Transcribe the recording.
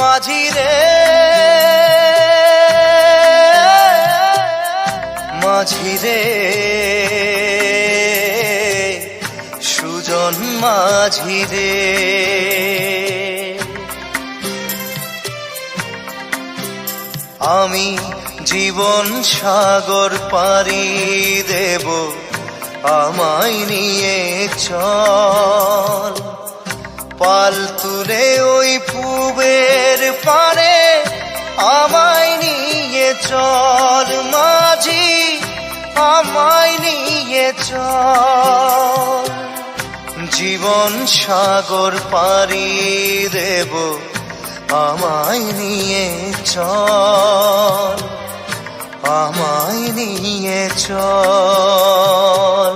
মাঝি রে মাঝি রে সুজন মাঝি রে আমি জীবন সাগর পাড়ি দেব আমায় নিয়ে চল পাল তুলে ওই পুবের পারে আমায় নিয়ে চল মাঝি আমায় নিয়ে চল জীবন সাগর পাড়ি দেব আমায় নিয়ে চল আমায় নিয়ে চল